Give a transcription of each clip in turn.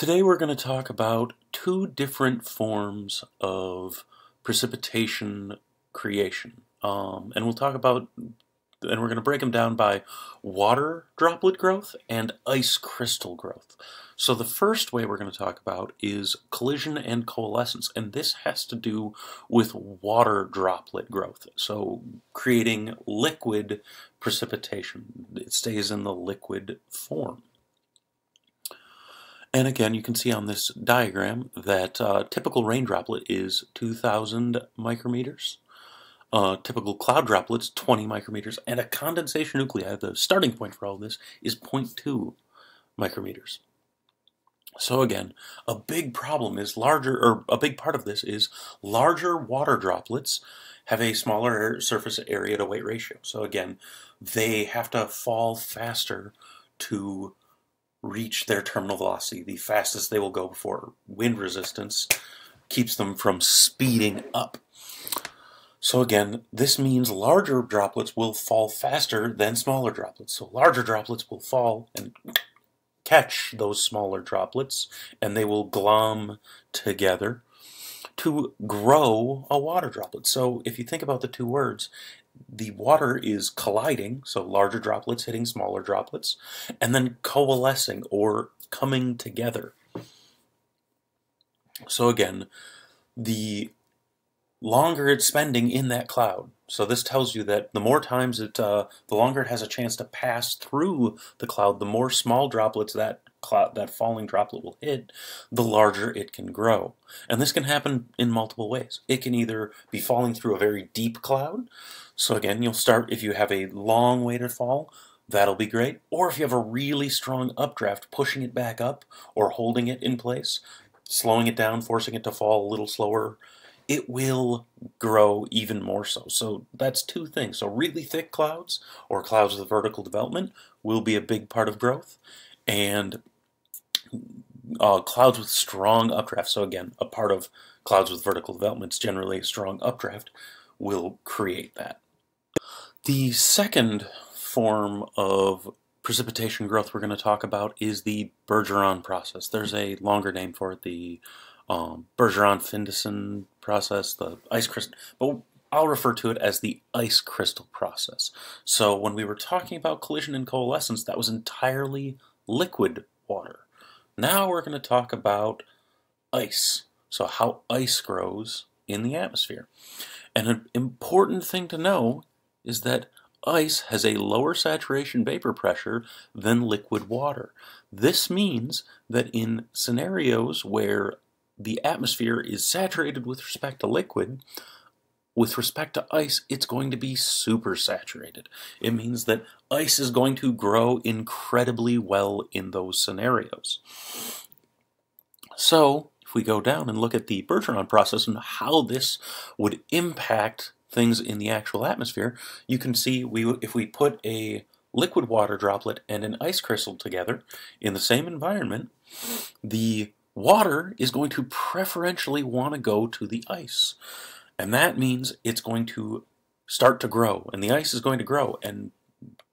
Today we're going to talk about two different forms of precipitation creation. And we'll talk about, and we're going to break them down by water droplet growth and ice crystal growth. So the first way we're going to talk about is collision and coalescence, and this has to do with water droplet growth. So creating liquid precipitation. It stays in the liquid form. And again, you can see on this diagram that typical rain droplet is 2,000 micrometers. Typical cloud droplets, 20 micrometers. And a condensation nuclei, the starting point for all this, is 0.2 micrometers. So again, a big problem is a big part of this is larger water droplets have a smaller surface area to weight ratio. So again, they have to fall faster to reach their terminal velocity. The fastest they will go before wind resistance keeps them from speeding up. So again, this means larger droplets will fall faster than smaller droplets. So larger droplets will fall and catch those smaller droplets, and they will glom together to grow a water droplet. So if you think about the two words, the water is colliding, so larger droplets hitting smaller droplets, and then coalescing or coming together. So again, the longer it's spending in that cloud. So this tells you that the more times the longer it has a chance to pass through the cloud, the more small droplets that falling droplet will hit, the larger it can grow. And this can happen in multiple ways. It can either be falling through a very deep cloud. So again, you'll start, if you have a long way to fall, that'll be great. Or if you have a really strong updraft, pushing it back up or holding it in place, slowing it down, forcing it to fall a little slower, it will grow even more so. So that's two things. So really thick clouds or clouds with vertical development will be a big part of growth. And clouds with strong updraft, so again, a part of clouds with vertical development is generally a strong updraft, will create that. The second form of precipitation growth we're going to talk about is the Bergeron process. There's a longer name for it, the Bergeron process, the ice crystal, but I'll refer to it as the ice crystal process. So when we were talking about collision and coalescence, that was entirely liquid water. Now we're going to talk about ice, so how ice grows in the atmosphere. And an important thing to know is that ice has a lower saturation vapor pressure than liquid water. This means that in scenarios where the atmosphere is saturated with respect to liquid, with respect to ice, it's going to be super saturated. It means that ice is going to grow incredibly well in those scenarios. So, if we go down and look at the Bergeron process and how this would impact things in the actual atmosphere, you can see if we put a liquid water droplet and an ice crystal together in the same environment, the water is going to preferentially want to go to the ice. And that means it's going to start to grow, and the ice is going to grow. And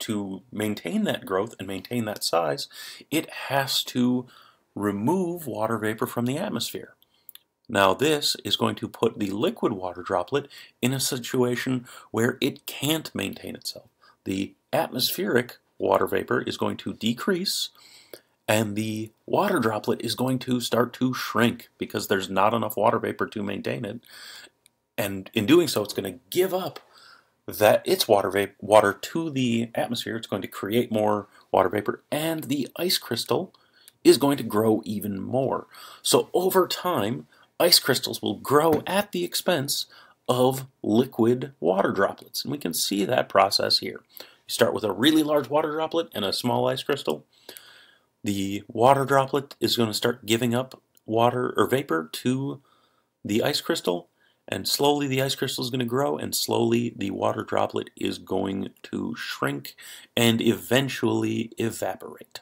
to maintain that growth and maintain that size, it has to remove water vapor from the atmosphere. Now this is going to put the liquid water droplet in a situation where it can't maintain itself. The atmospheric water vapor is going to decrease, and the water droplet is going to start to shrink because there's not enough water vapor to maintain it. And in doing so, it's going to give up its water to the atmosphere. It's going to create more water vapor, and the ice crystal is going to grow even more. So over time, ice crystals will grow at the expense of liquid water droplets. And we can see that process here. You start with a really large water droplet and a small ice crystal. The water droplet is going to start giving up water or vapor to the ice crystal, and slowly the ice crystal is going to grow, and slowly the water droplet is going to shrink and eventually evaporate.